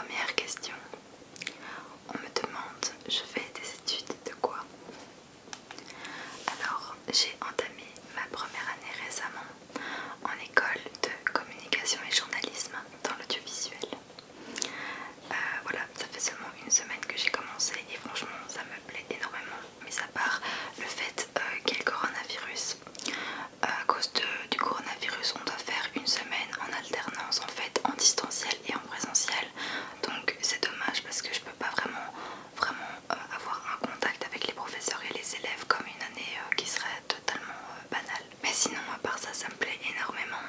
Première question. On me demande, je fais des études de quoi? Alors, j'ai entamé ma première année récemment en école de communication et journalisme dans l'audiovisuel. Voilà, ça fait seulement une semaine que j'ai commencé et franchement ça me plaît énormément, mis à part le fait qu'il y ait le coronavirus. À cause du coronavirus, on doit faire une semaine en alternance en fait, en distanciel et en présentiel. Donc c'est dommage parce que je peux pas vraiment avoir un contact avec les professeurs et les élèves comme une année qui serait totalement banale. Mais sinon à part ça, ça me plaît énormément.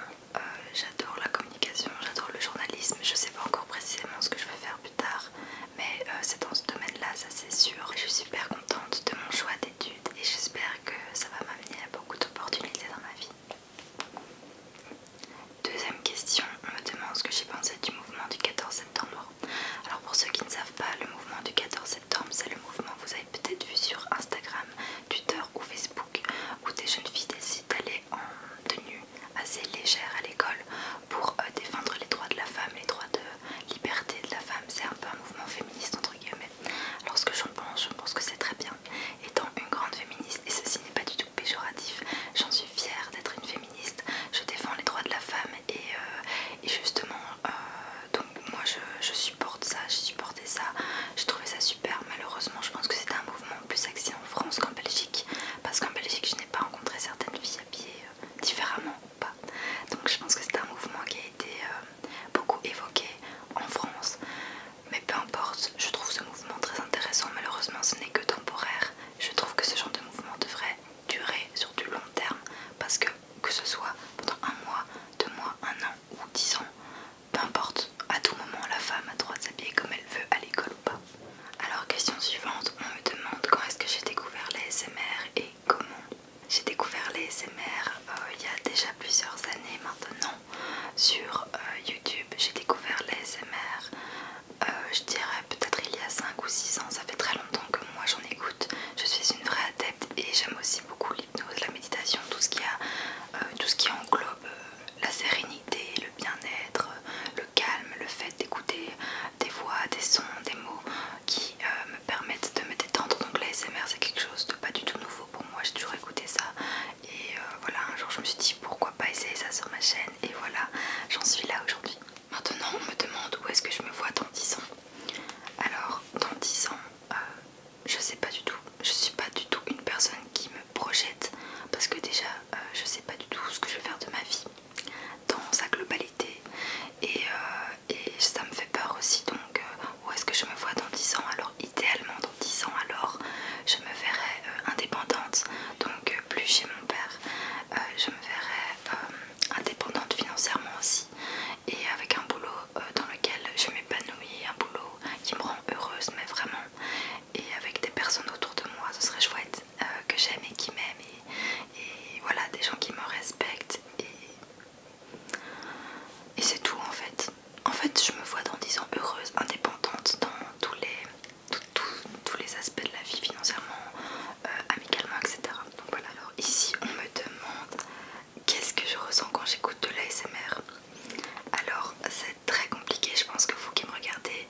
J'adore la communication, j'adore le journalisme. Je sais pas encore précisément ce que je vais faire plus tard, mais c'est dans ce domaine-là, ça c'est sûr. Je suis super contente de mon choix d'études et j'espère que ça va m'amener à beaucoup d'opportunités dans ma vie. Deuxième question, on me demande ce que j'ai pensé du mouvement du 14 septembre. Alors pour ceux qui ne savent pas, le mouvement du 14 septembre, c'est le mouvement, vous avez peut-être vu sur Instagram, Twitter ou Facebook, où des jeunes filles décident d'aller en tenue assez légère à l'école pour défendre les droits de la femme, les droits de liberté de la femme. C'est un peu un mouvement féministe entre guillemets. Alors ce que j'en pense, je pense que c'est très bien. Étant une grande féministe, et ceci n'est pas du tout péjoratif, j'en suis fière d'être une féministe. Je défends les droits de la femme et justement, donc moi je supporte ça, j'ai supporté ça, j'ai trouvé ça super. Malheureusement, je pense que c'était un mouvement plus axé en France qu'en Belgique, parce qu'en Belgique je n'ai pas rencontré certaines filles habillées différemment ou pas. Donc je pense que c'était un mouvement qui a été beaucoup évoqué en France. Mais peu importe, je trouve ce mouvement très intéressant. Malheureusement, ce n'est que temporaire. Je trouve que ce genre de mouvement devrait durer sur du long terme, parce que ce soit pendant un mois, 2 mois, 1 an ou 10 ans, peu importe, à tout moment la femme a le droit de s'habiller comme elle veut à l'école ou pas. Alors question suivante, on me demande quand est-ce que j'ai découvert les SMR et comment. J'ai découvert les SMR il y a déjà plusieurs années maintenant sur YouTube. J'ai découvert les SMR je dirais peut-être il y a 5 ou 6 ans. Ça fait très longtemps que moi j'en écoute. Je suis une vraie adepte et j'aime aussi beaucoup l'hypnose, la méditation, tout ce qui englobe la sérénité, le bien-être, le calme, le fait d'écouter des voix, des sons, des mots qui me permettent de me détendre. Donc la SMR c'est quelque chose de pas du tout nouveau pour moi, j'ai toujours écouté ça et voilà, un jour je me suis dit pourquoi pas essayer ça sur ma chaîne et voilà, j'en suis là aujourd'hui. Maintenant on me demande où est-ce que je me vois dans 10 ans. Alors dans 10 ans, je sais pas du tout, je suis pas du tout une personne qui me projette parce que déjà je sais pas du tout ce que je vais faire de ma vie dans sa globalité et ça me fait peur aussi. Donc où est-ce que je me vois dans 10 ans? Alors idéalement dans 10 ans alors je me verrais indépendante, donc plus chez mon père. Je me verrais indépendante financièrement aussi et avec un boulot dans lequel je m'épanouis, un boulot qui me rend heureuse mais vraiment, et avec des personnes autour de moi, ce serait chouette, que j'aime et qui m'aiment et voilà, des gens qui me respectent et c'est tout en fait. En fait je me vois dans 10 ans heureuse, indépendante dans tous les aspects de la vie, financièrement, amicalement, etc. Donc voilà. Alors ici on me demande qu'est-ce que je ressens quand j'écoute de l'ASMR. Alors c'est très compliqué, je pense que vous qui me regardez,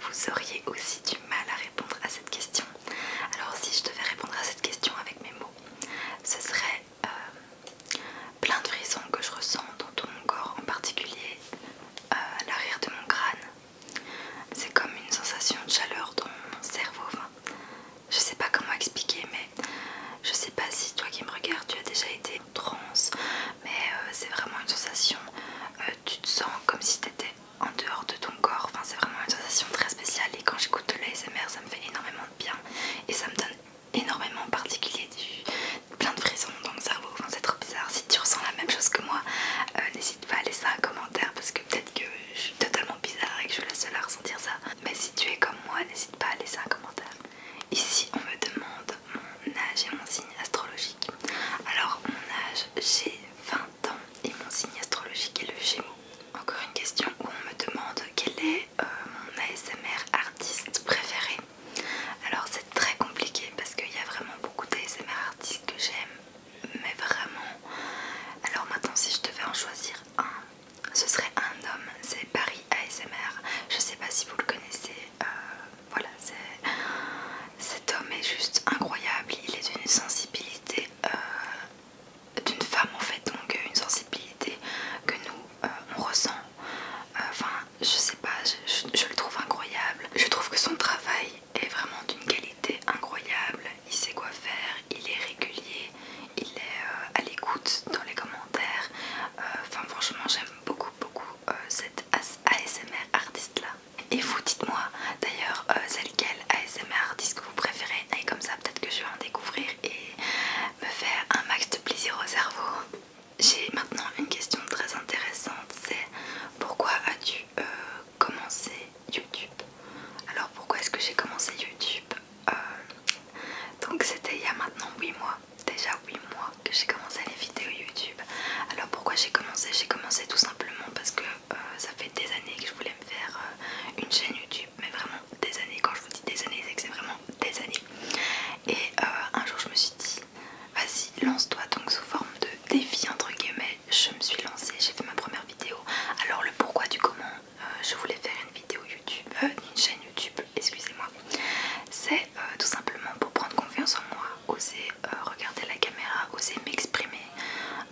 vous auriez aussi du mal à répondre à cette question. Alors si je devais répondre à cette question avec mes mots, ce serait plein de frissons que je ressens dans tout mon corps, en particulier à l'arrière de mon crâne. C'est comme une sensation de chaleur dans mon cerveau. Enfin, je sais pas comment expliquer, mais je sais pas si toi qui me regardes tu as déjà été en transe, mais c'est vraiment une sensation, tu te sens comme si tu étais en dehors de ton corps. Enfin c'est vraiment une sensation très spéciale et quand j'écoute de l'ASMR si vous le connaissez. Voilà, cet homme est juste incroyable. Il est d'une sensibilité d'une femme en fait, donc une sensibilité que nous on ressent. Enfin, je sais pas, je le trouve incroyable. Je trouve que son travail est vraiment d'une qualité incroyable. Il sait quoi faire, il est régulier, il est à l'écoute dans les commentaires. Enfin, franchement, j'aime beaucoup cet ASMR artiste là. Et vous, dites-moi d'ailleurs, c'est lequel ASMR artiste que vous préférez, et comme ça peut-être que je vais en découvrir et me faire un max de plaisir au cerveau. J'ai maintenant une question très intéressante, c'est pourquoi as-tu commencé YouTube? Alors pourquoi est-ce que j'ai commencé YouTube? Donc c'était il y a maintenant 8 mois, déjà 8 mois que j'ai commencé les vidéos YouTube. Alors pourquoi j'ai commencé? J'ai commencé tout simplement parce que ça fait des années que je voulais me faire une chaîne YouTube, mais vraiment des années. Quand je vous dis des années, c'est que c'est vraiment des années. Et un jour je me suis dit, vas-y, lance-toi, donc sous forme de défi entre guillemets. Je me suis lancée, j'ai fait ma première vidéo. Alors le pourquoi du comment je voulais faire une vidéo YouTube, une chaîne YouTube, excusez-moi, c'est tout simplement pour prendre confiance en moi, oser regarder la caméra, oser m'exprimer,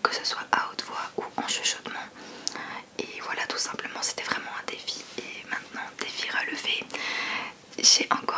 que ce soit à haute voix ou en chuchotement. Et voilà, tout simplement, c'était vraiment un défi. Et maintenant, défi relevé, j'ai encore